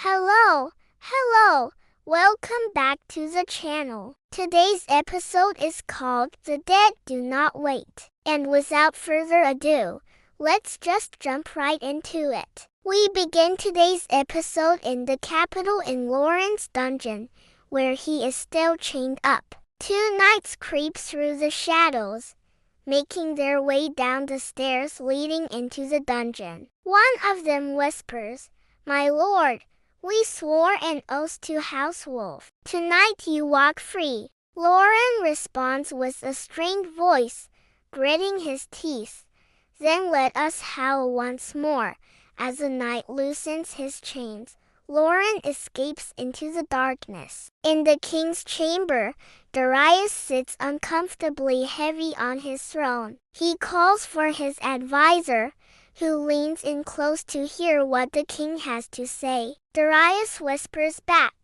Hello, welcome back to the channel. Today's episode is called The Dead Do Not Wait. And without further ado, let's just jump right into it. We begin today's episode in the capital in Lauren's dungeon, where he is still chained up. Two knights creep through the shadows, making their way down the stairs leading into the dungeon. One of them whispers, "My lord, we swore an oath to House Wolf. Tonight you walk free." Lauren responds with a strained voice, gritting his teeth. "Then let us howl once more." As the knight loosens his chains, Lauren escapes into the darkness. In the king's chamber, Darius sits uncomfortably heavy on his throne. He calls for his advisor, who leans in close to hear what the king has to say. Darius whispers back,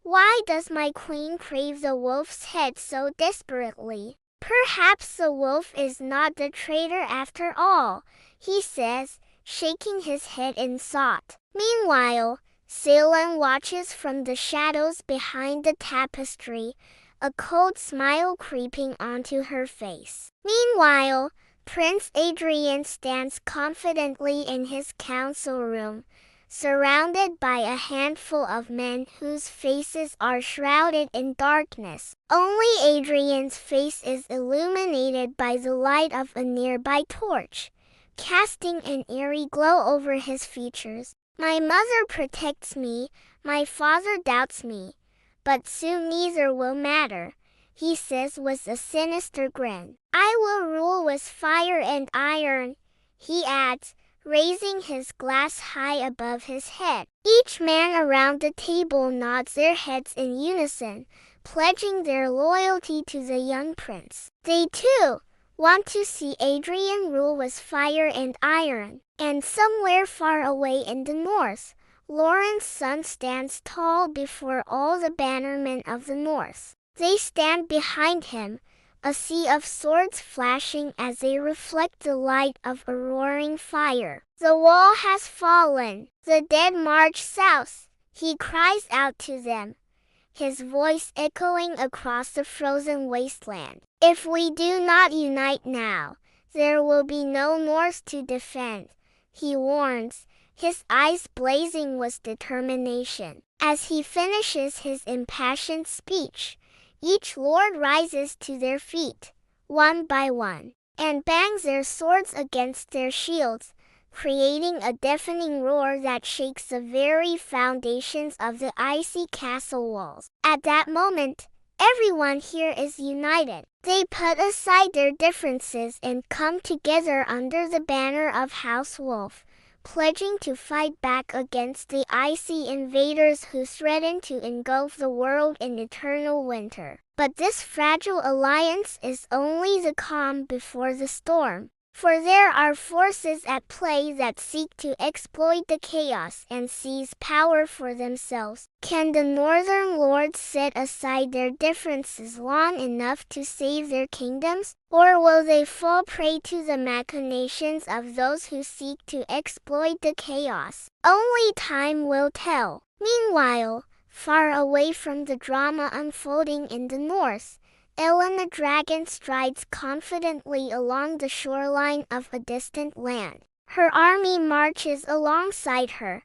"Why does my queen crave the wolf's head so desperately?" "Perhaps the wolf is not the traitor after all," he says, shaking his head in thought. Meanwhile, Ceylon watches from the shadows behind the tapestry, a cold smile creeping onto her face. Meanwhile, Prince Adrian stands confidently in his council room, surrounded by a handful of men whose faces are shrouded in darkness. Only Adrian's face is illuminated by the light of a nearby torch, casting an eerie glow over his features. "My mother protects me, my father doubts me, but soon neither will matter," he says with a sinister grin. "I will rule with fire and iron," he adds, raising his glass high above his head. Each man around the table nods their heads in unison, pledging their loyalty to the young prince. They too want to see Adrian rule with fire and iron. And somewhere far away in the north, Lauren's son stands tall before all the bannermen of the north. They stand behind him, a sea of swords flashing as they reflect the light of a roaring fire. "The wall has fallen. The dead march south," he cries out to them, his voice echoing across the frozen wasteland. "If we do not unite now, there will be no north to defend," he warns, his eyes blazing with determination. As he finishes his impassioned speech, each lord rises to their feet, one by one, and bangs their swords against their shields, creating a deafening roar that shakes the very foundations of the icy castle walls. At that moment, everyone here is united. They put aside their differences and come together under the banner of House Wolf, pledging to fight back against the icy invaders who threaten to engulf the world in eternal winter. But this fragile alliance is only the calm before the storm. For there are forces at play that seek to exploit the chaos and seize power for themselves. Can the northern lords set aside their differences long enough to save their kingdoms? Or will they fall prey to the machinations of those who seek to exploit the chaos? Only time will tell. Meanwhile, far away from the drama unfolding in the north, Elena Dragon strides confidently along the shoreline of a distant land. Her army marches alongside her,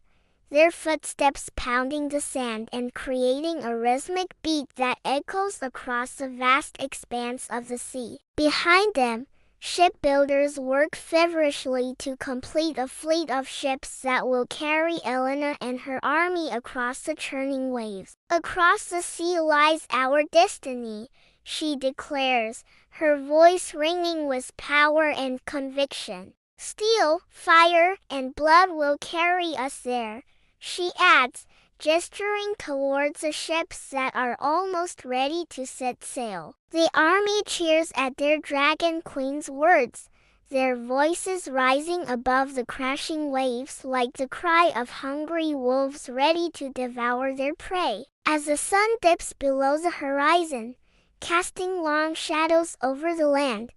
their footsteps pounding the sand and creating a rhythmic beat that echoes across the vast expanse of the sea. Behind them, shipbuilders work feverishly to complete a fleet of ships that will carry Elena and her army across the churning waves. "Across the sea lies our destiny," she declares, her voice ringing with power and conviction. "Steel, fire, and blood will carry us there," she adds, gesturing towards the ships that are almost ready to set sail. The army cheers at their Dragon Queen's words, their voices rising above the crashing waves like the cry of hungry wolves ready to devour their prey. As the sun dips below the horizon, casting long shadows over the land,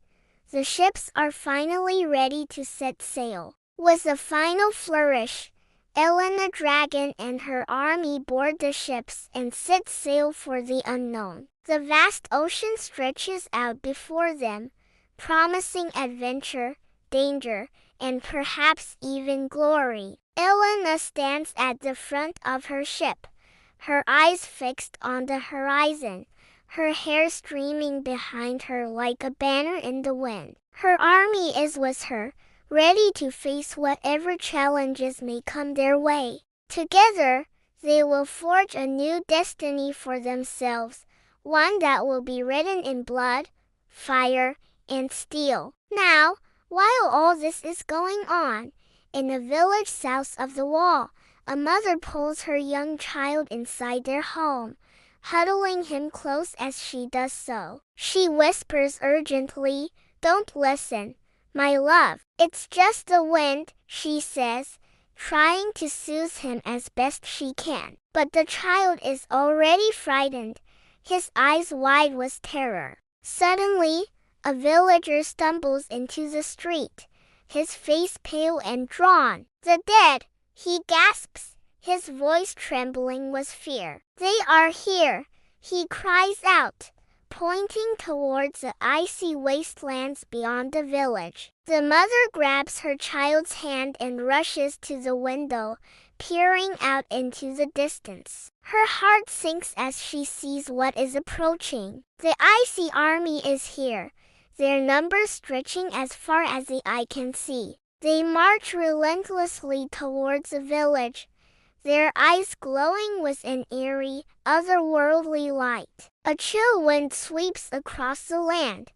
the ships are finally ready to set sail. With a final flourish, Ellen the dragon and her army board the ships and set sail for the unknown. The vast ocean stretches out before them, promising adventure, danger, and perhaps even glory. Elena stands at the front of her ship, her eyes fixed on the horizon, her hair streaming behind her like a banner in the wind. Her army is with her, ready to face whatever challenges may come their way. Together, they will forge a new destiny for themselves, one that will be written in blood, fire, and steel. Now, while all this is going on, in a village south of the wall, a mother pulls her young child inside their home, huddling him close as she does so. She whispers urgently, "Don't listen, my love. It's just the wind," she says, trying to soothe him as best she can. But the child is already frightened, his eyes wide with terror. Suddenly, a villager stumbles into the street, his face pale and drawn. "The dead," he gasps, his voice trembling with fear. "They are here," he cries out, pointing towards the icy wastelands beyond the village. The mother grabs her child's hand and rushes to the window, peering out into the distance. Her heart sinks as she sees what is approaching. The icy army is here, their numbers stretching as far as the eye can see. They march relentlessly towards the village, their eyes glowing with an eerie, otherworldly light. A chill wind sweeps across the land,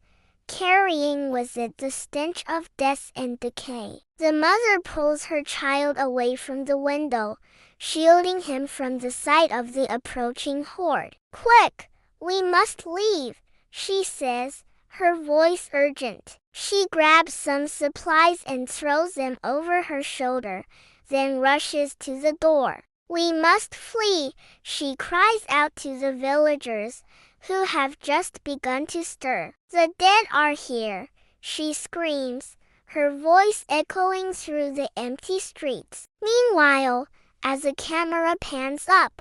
carrying with it the stench of death and decay. The mother pulls her child away from the window, shielding him from the sight of the approaching horde. "Quick, we must leave," she says, her voice urgent. She grabs some supplies and throws them over her shoulder, then rushes to the door. "We must flee," she cries out to the villagers, who have just begun to stir. "The dead are here," she screams, her voice echoing through the empty streets. Meanwhile, as the camera pans up,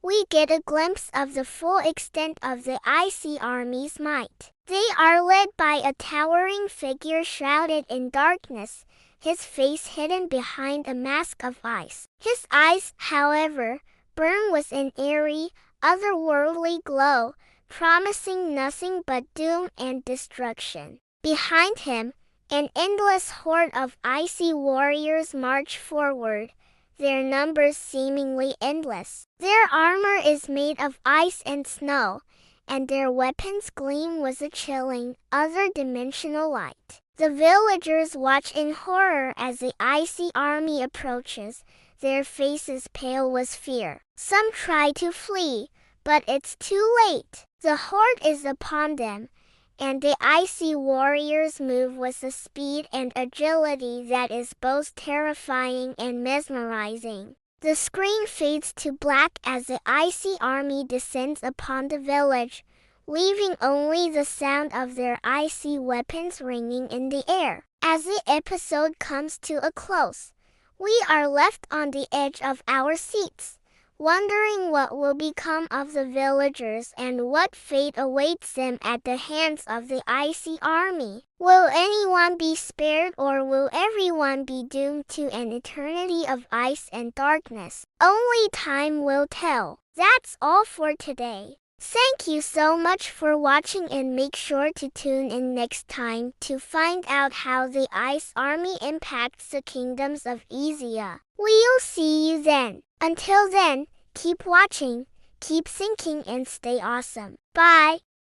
we get a glimpse of the full extent of the icy army's might. They are led by a towering figure shrouded in darkness, his face hidden behind a mask of ice. His eyes, however, burn with an eerie, otherworldly glow, promising nothing but doom and destruction. Behind him, an endless horde of icy warriors march forward, their numbers seemingly endless. Their armor is made of ice and snow, and their weapons gleam with a chilling, other-dimensional light. The villagers watch in horror as the icy army approaches, their faces pale with fear. Some try to flee, but it's too late. The horde is upon them, and the icy warriors move with a speed and agility that is both terrifying and mesmerizing. The screen fades to black as the icy army descends upon the village, leaving only the sound of their icy weapons ringing in the air. As the episode comes to a close, we are left on the edge of our seats, wondering what will become of the villagers and what fate awaits them at the hands of the icy army. Will anyone be spared, or will everyone be doomed to an eternity of ice and darkness? Only time will tell. That's all for today. Thank you so much for watching, and make sure to tune in next time to find out how the Ice Army impacts the kingdoms of Isia. We'll see you then. Until then, keep watching, keep thinking, and stay awesome. Bye!